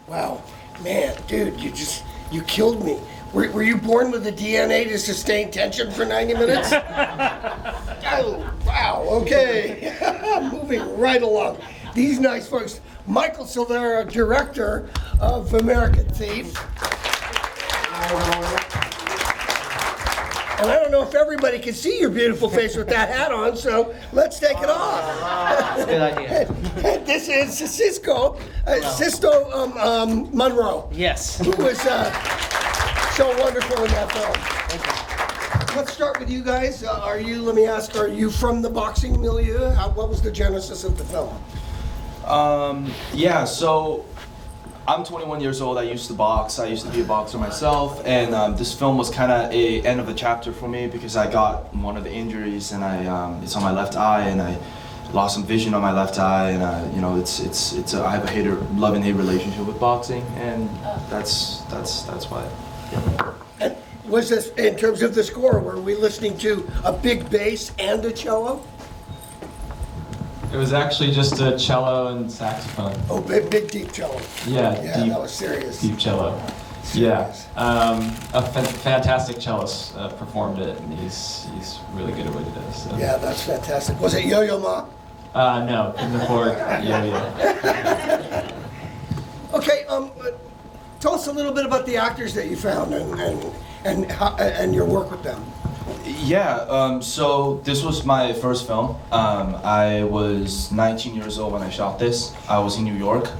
Wow, man, dude, you killed me. Were you born with the DNA to sustain tension for 90 minutes? Oh, wow, okay. Moving right along. These nice folks. Michael Silveira, director of American Thief. And I don't know if everybody can see your beautiful face with that hat on, so let's take it off. That's a good idea. And this is Sisto Monroe. Yes. Who was so wonderful in that film. Thank you. Let's start with you guys. Let me ask, are you from the boxing milieu? What was the genesis of the film? Yeah, so I'm 21 years old. I used to box. I used to be a boxer myself, and this film was kind of a end of the chapter for me because I got one of the injuries, and it's on my left eye, and I lost some vision on my left eye, and I have a love and hate relationship with boxing, and that's why. Yeah. And was this, in terms of the score, were we listening to a big bass and a cello? It was actually just a cello and saxophone. Oh, big deep cello. Yeah, deep, that was serious. deep cello. Serious. Yeah, a fantastic cellist performed it, and he's really good at what he does. So. Yeah, that's fantastic. Was it Yo-Yo Ma? No, couldn't afford yo-yo. Okay, tell us a little bit about the actors that you found and your work with them. Yeah, so this was my first film. I was 19 years old when I shot this. I was in New York.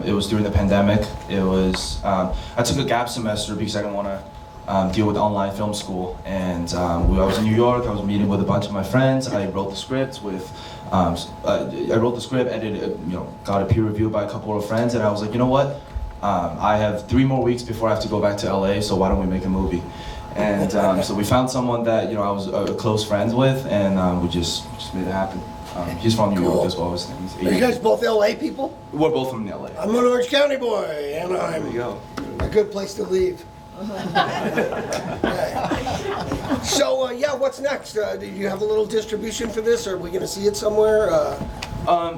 It was during the pandemic. I took a gap semester because I didn't want to deal with online film school. And I was in New York. I was meeting with a bunch of my friends. I wrote the script edited, got a peer review by a couple of friends, and I was like, you know what? I have 3 more weeks before I have to go back to LA, so why don't we make a movie? And so we found someone that I was close friends with, and we just made it happen. He's from New York as well. Are you guys both LA people? We're both from LA. I'm an Orange County boy, and There we go. a good place to leave. So yeah, what's next? Do you have a little distribution for this? Are we going to see it somewhere?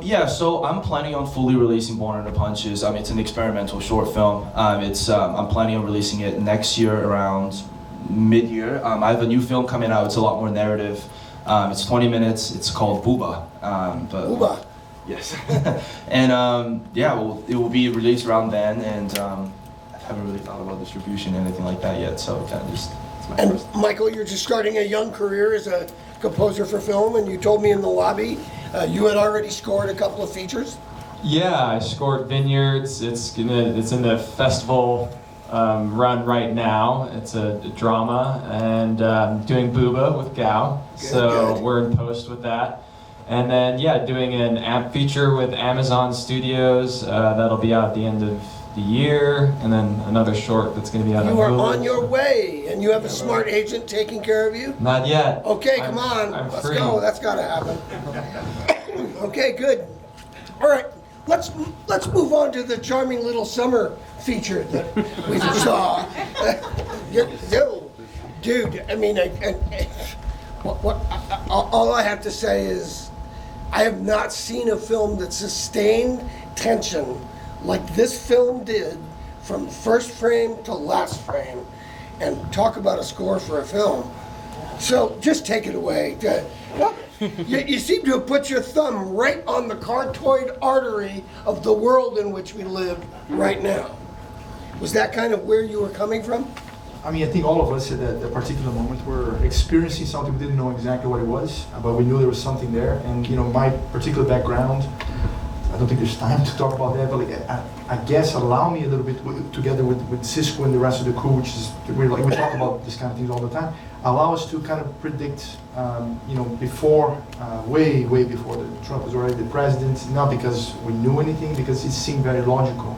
Yeah, so I'm planning on fully releasing Born Under Punches. It's an experimental short film. I'm planning on releasing it next year around mid-year. I have a new film coming out. It's a lot more narrative. It's 20 minutes. It's called Booba. Booba. Yes. And yeah, it will be released around then. And I haven't really thought about distribution or anything like that yet. So kind of just. It's my first. Michael, you're just starting a young career as a composer for film, and you told me in the lobby you had already scored a couple of features. Yeah, I scored Vineyards. It's in the festival run right now. It's a drama, and doing Booba with Gao. So good. we're in post with that. And then doing an amp feature with Amazon Studios. That'll be out at the end of the year, and then another short that's going to be out. You are on your way, and you have a smart agent taking care of you? Not yet. Okay, come on. Let's free. go. That's got to happen. Okay, good. All right, let's move on to the charming little summer feature that we saw. Dude, I mean, all I have to say is I have not seen a film that sustained tension like this film did from first frame to last frame, and talk about a score for a film. So just take it away. You seem to have put your thumb right on the carotid artery of the world in which we live right now. Was that kind of where you were coming from? I mean, I think all of us at that particular moment were experiencing something. We didn't know exactly what it was, but we knew there was something there. And my particular background, I don't think there's time to talk about that, but I guess allow me a little bit, together with Cisco and the rest of the crew, which is, we talk about this kind of things all the time, allow us to kind of predict, before, way before Trump was already the president, not because we knew anything, because it seemed very logical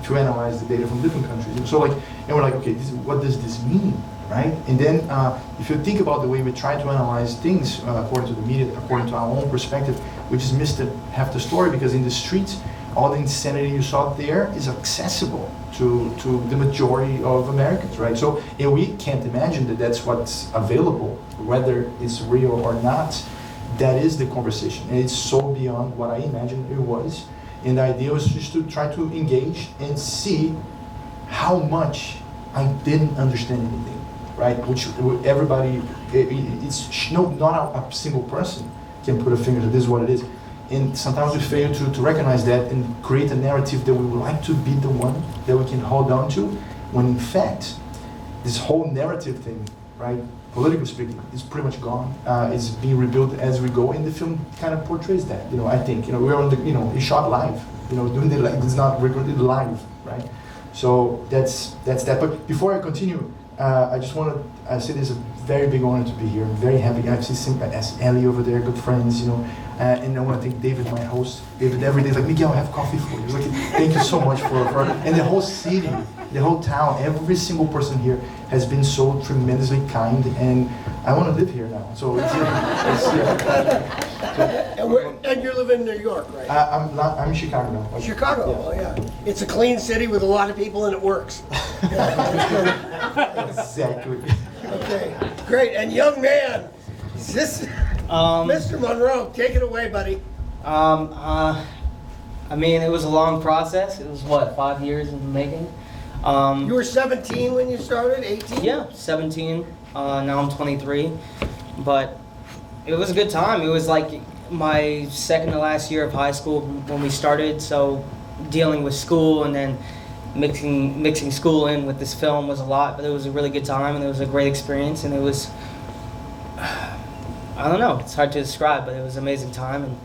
to analyze the data from different countries. And so and we're like, okay, what does this mean, right? And then if you think about the way we try to analyze things according to the media, according to our own perspective, we just missed half the story, because in the streets, all the insanity you saw there is accessible to the majority of Americans, right? So we can't imagine that that's what's available, whether it's real or not. That is the conversation, and it's so beyond what I imagined it was. And the idea was just to try to engage and see how much I didn't understand anything, right? Which everybody, it's no, not a single person can put a finger to this is what it is. And sometimes we fail to recognize that and create a narrative that we would like to be the one that we can hold on to, when in fact, this whole narrative thing, right, politically speaking, is pretty much gone. It's being rebuilt as we go, and the film kind of portrays that. I think, we're on the, it's shot live, doing the, like, it's not recorded live, right? So that's that. But before I continue, I just want to say this is a very big honor to be here. I'm very happy. I see Ellie over there, good friends, and I want to thank David, my host. David every day is like, Miguel, I have coffee for you. He's like, thank you so much for and the whole city, the whole town, every single person here has been so tremendously kind, and I want to live here now. So it's And you live in New York, right? I'm in Chicago now. Chicago, Yeah. oh yeah. It's a clean city with a lot of people and it works. Exactly. Okay, great. And young man, is this Mr. Monroe? Take it away, buddy. I mean, it was a long process. It was, what, 5 years in the making? You were 17 when you started, 18? Yeah, 17. Now I'm 23. But it was a good time. It was like my second to last year of high school when we started, so dealing with school and then mixing school in with this film was a lot, but it was a really good time and it was a great experience, and it was, I don't know, it's hard to describe, but it was an amazing time, and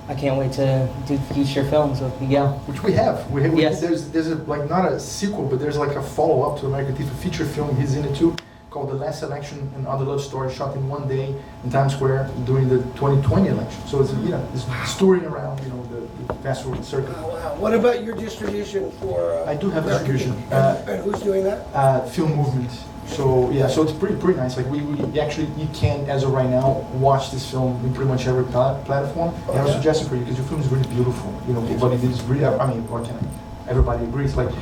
I can't wait to do future films with Miguel. Which we have. Yes. There's a, like, not a sequel, but there's like a follow-up to American Thief, a feature film he's in it too, called The Last Election and Other Love Stories, shot in one day in Times Square during the 2020 election. So it's, it's touring around, the fast food circuit. Wow. What about your distribution for... I do have distribution. And who's doing that? Film Movement. So yeah, so it's pretty nice. Like we actually, you can, as of right now, watch this film in pretty much every platform. And I have a suggestion for you, because your film is really beautiful. But it is really, I mean, what can I? Everybody agrees. Like,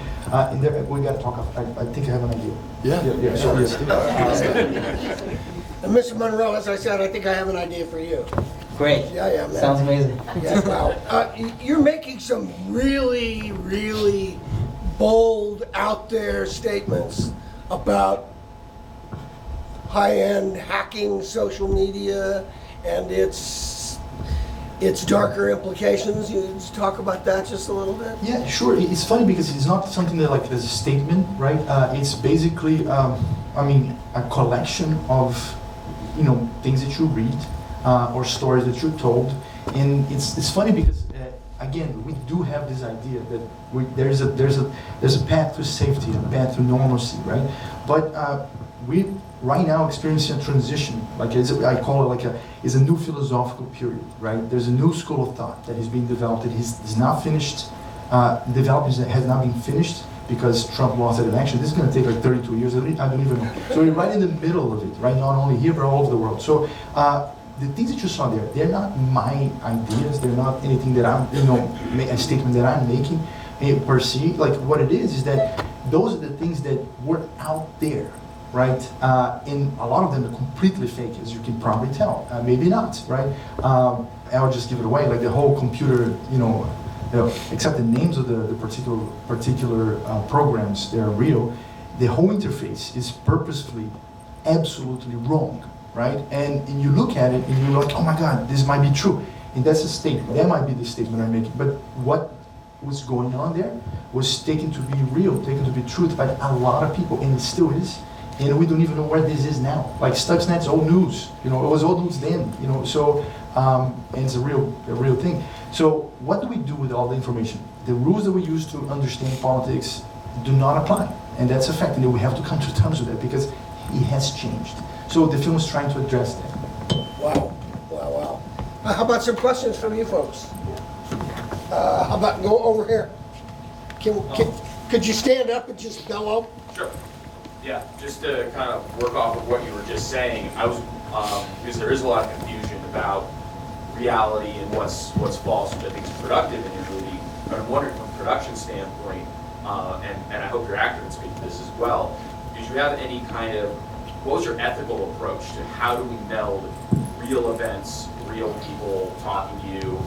in there, we got to talk. I think I have an idea. Yeah. So yes. And Mr. Monroe, as I said, I think I have an idea for you. Great. Yeah, man. Sounds amazing. Yeah, wow. You're making some really, really bold, out there statements about high-end hacking social media and its darker implications. You just talk about that just a little bit? Yeah, sure. It's funny because it's not something that, like, there's a statement, right? It's basically, a collection of, things that you read or stories that you're told. And it's funny because, again, we do have this idea that there's a path to safety, a path to normalcy, right? But we right now experiencing a transition, I call it is a new philosophical period, right? There's a new school of thought that is being developed. It is not finished. Development has not been finished because Trump lost that election. This is going to take like 32 years. I don't even know. So we're right in the middle of it, right? Not only here but all over the world. So the things that you saw there, they're not my ideas. They're not anything that I'm, a statement that I'm making per se. Like, what it is that those are the things that were out there, right? And a lot of them are completely fake, as you can probably tell. Maybe not, right? I'll just give it away. Like the whole computer, except the names of the particular programs, they're real. The whole interface is purposefully absolutely wrong, right? And you look at it and you're like, oh my God, this might be true. And that's a statement. That might be the statement I'm making. But what was going on there was taken to be real, taken to be truth by a lot of people, and it still is. And we don't even know where this is now. Like Stuxnet's old news, it was old news then, so, and it's a real thing. So what do we do with all the information? The rules that we use to understand politics do not apply. And that's a fact, and we have to come to terms with that because it has changed. So the film is trying to address that. Wow. How about some questions from you folks? How about go over here? Could you stand up and just bellow? Sure. Yeah, just to kind of work off of what you were just saying, I was because there is a lot of confusion about reality and what's false, which I think is productive in your movie. But I'm wondering from a production standpoint, and I hope your actor can speak to this as well. Did you have any kind of what was your ethical approach to how do we meld real events, real people talking to you,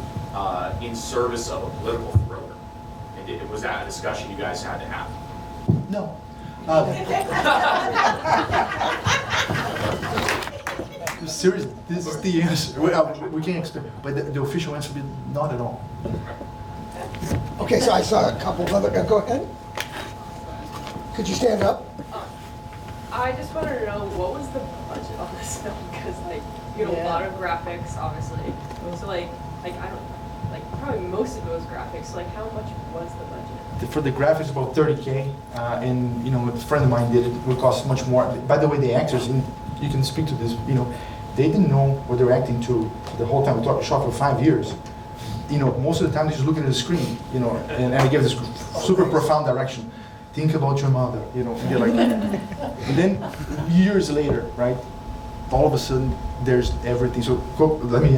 in service of a political thriller? And was that a discussion you guys had to have? No. Serious, this is the answer. We can't explain, but the official answer would be not at all. Okay, so I saw a couple of other, go ahead. Could you stand up? I just wanted to know, what was the budget on this film? Because like, you know, a lot of graphics, obviously. So like I don't, like probably most of it was graphics. So like, how much was the budget? For the graphics, about 30K, and you know, a friend of mine did it. It would cost much more. By the way, the actors, and you can speak to this, you know, they didn't know what they were acting to the whole time. We shot for 5 years. You know, most of the time they're just looking at the screen, you know, and I give this super profound direction. Think about your mother, you know, and they're like, and then years later, right, all of a sudden there's everything. So let me,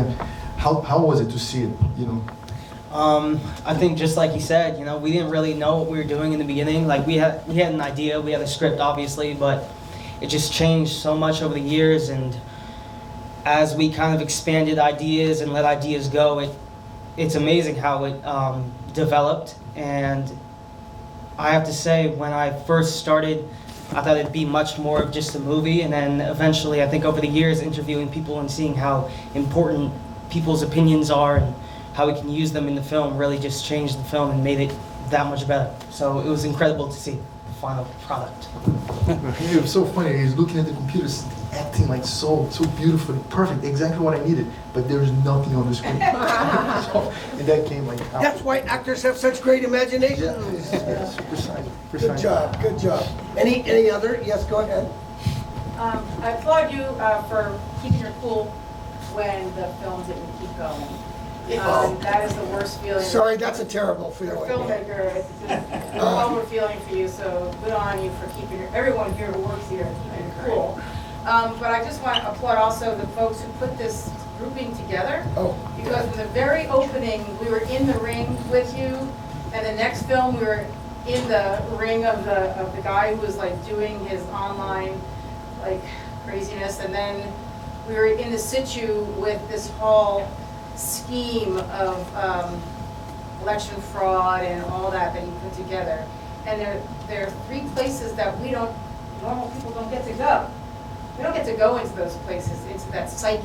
how was it to see it, you know? I think just like you said, you know, we didn't really know what we were doing in the beginning. Like we had an idea, we had a script obviously, but it just changed so much over the years. And as we kind of expanded ideas and let ideas go, it's amazing how it developed. And I have to say, when I first started, I thought it'd be much more of just a movie. And then eventually, I think over the years, interviewing people and seeing how important people's opinions are and how we can use them in the film really just changed the film and made it that much better. So it was incredible to see the final product. It was so funny. He's looking at the computers, acting like so beautifully, perfect, exactly what I needed. But there was nothing on the screen. So, and that came like. That's why actors have such great imaginations. Yes, precise. Good job, good job. Any other? Yes, go ahead. I applaud you for keeping your cool when the film didn't keep going. That is the worst feeling. Sorry, that's a terrible For a feeling. filmmaker, it's a horrible feeling for you, so good on you for keeping everyone here who works here, keeping it cool. But I just want to applaud also the folks who put this grouping together. Oh. Because from the very opening, we were in the ring with you, and the next film, we were in the ring of the guy who was like doing his online like craziness, and then we were in the situ with this whole scheme of election fraud and all that you put together. And there are three places that normal people don't get to go. We don't get to go into those places, into that psyche.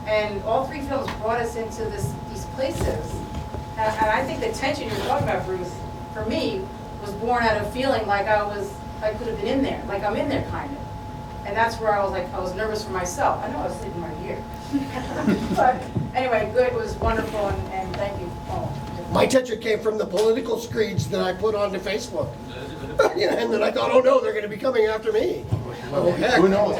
And all three films brought us into these places. And I think the tension you're talking about, Bruce, for me, was born out of feeling like I could have been in there, like I'm in there kind of. And that's where I was nervous for myself. I know I was sitting right here. But anyway, good, it was wonderful, and thank you all. My tension came from the political screeds that I put onto Facebook. And then I thought, oh no, they're going to be coming after me. Oh, heck. Who knows?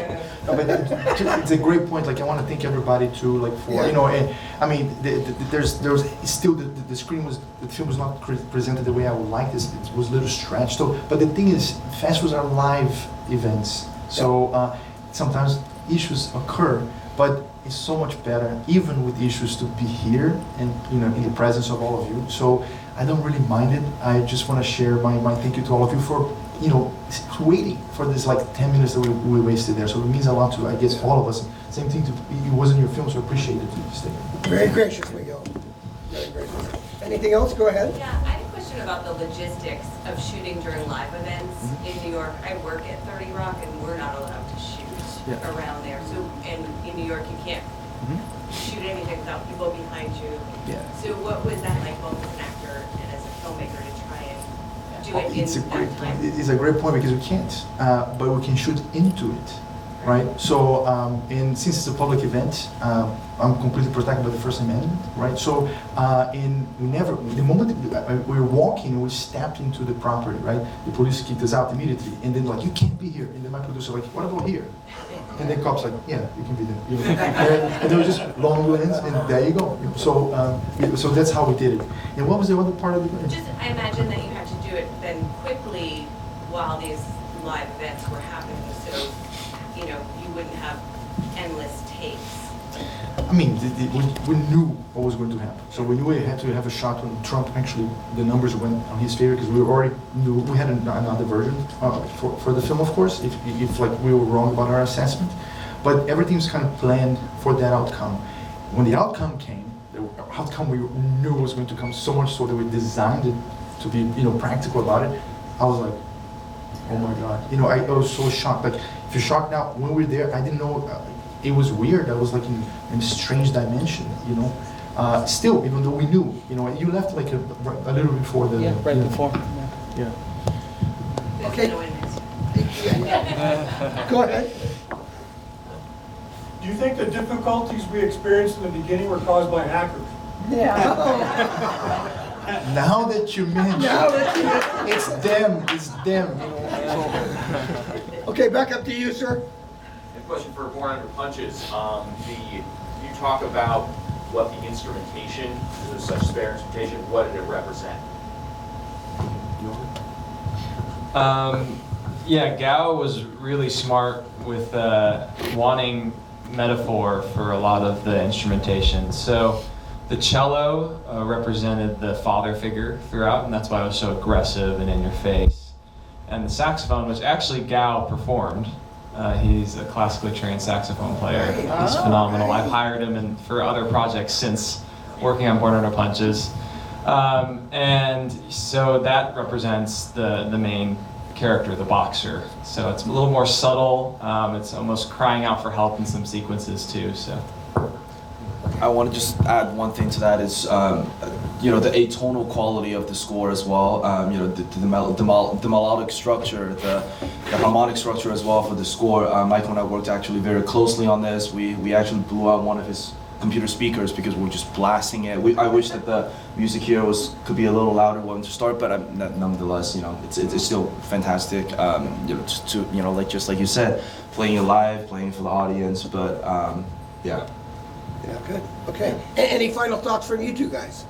No, but it's a great point. Like I want to thank everybody too. Like for you know, and I mean, there was still the screen was the film was not presented the way I would like this. It was a little stretched. So, but the thing is, festivals are live events. So sometimes issues occur, but it's so much better, even with issues, to be here and you know in the presence of all of you. So I don't really mind it. I just want to share my thank you to all of you for you know waiting for this like 10 minutes that we wasted there. So it means a lot to I guess all of us. Same thing to it wasn't your film, so I appreciate it. Very gracious, Miguel. Very gracious. Anything else? Go ahead. Yeah, I have a question about the logistics of shooting during live events in New York. I work at 30 Rock, and we're not allowed to shoot around there. So, and in New York, you can't shoot anything without people behind you. Yeah. So, what was that like, both as an actor and as a filmmaker, to try and do it It's a in great that point. time? It's a great point because we can't, but we can shoot into it, right? So, and since it's a public event, I'm completely protected by the First Amendment, right? So, the moment we were walking, we stepped into the property, right? The police kicked us out immediately, and then like, you can't be here. And then my producer like, what about here? And the cops like, yeah, you can be there. You know? and there was just long lens, and there you go. So, so that's how we did it. And what was the other part of it? Just, I imagine that you had to do it then quickly while these live events were happening, so you know you wouldn't have endless takes. I mean, we knew what was going to happen. So we knew we had to have a shot when Trump actually, the numbers went on his favor because we already knew we had another version for the film, of course, if like we were wrong about our assessment. But everything's kind of planned for that outcome. When the outcome came, outcome we knew was going to come, so much so that we designed it to be, practical about it. I was like, oh my God, I was so shocked. Like, if you're shocked now, when we were there, I didn't know, it was weird. I was like in a strange dimension, Still, even though we knew, you left like a little before the. Yeah, right before. Yeah. Okay. Go ahead. Do you think the difficulties we experienced in the beginning were caused by hackers? Now that you mention it, it's them. Okay, back up to you, sir. A question for Born Under Punches. You talk about what the instrumentation, because there's such spare instrumentation, what did it represent? Yeah, Gao was really smart with wanting metaphor for a lot of the instrumentation. So the cello represented the father figure throughout, and that's why it was so aggressive and in your face. And the saxophone, which actually Gao performed. He's a classically trained saxophone player. He's phenomenal. I've hired him for other projects since working on Born Under Punches. And so that represents the main character, the boxer. So it's a little more subtle. It's almost crying out for help in some sequences too. So I want to just add one thing to that is, the atonal quality of the score as well. The melodic structure, the harmonic structure as well for the score. Michael and I worked actually very closely on this. We actually blew out one of his computer speakers because we were just blasting it. I wish that the music here could be a little louder one to start, but nonetheless, it's still fantastic. Just like you said, playing it live, playing for the audience, but yeah. Yeah, good. Okay. Any final thoughts from you two guys?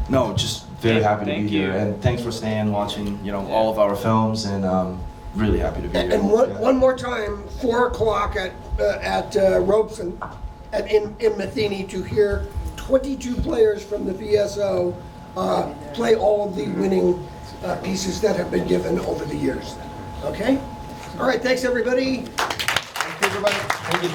No, just very happy to be Thank here, you. and thanks for staying, watching, all of our films, and really happy to be here. And one more time, 4 o'clock at Robeson in Matheny to hear 22 players from the VSO play all of the winning pieces that have been given over the years. Okay? All right, thanks everybody. Thank you, everybody. Thank you.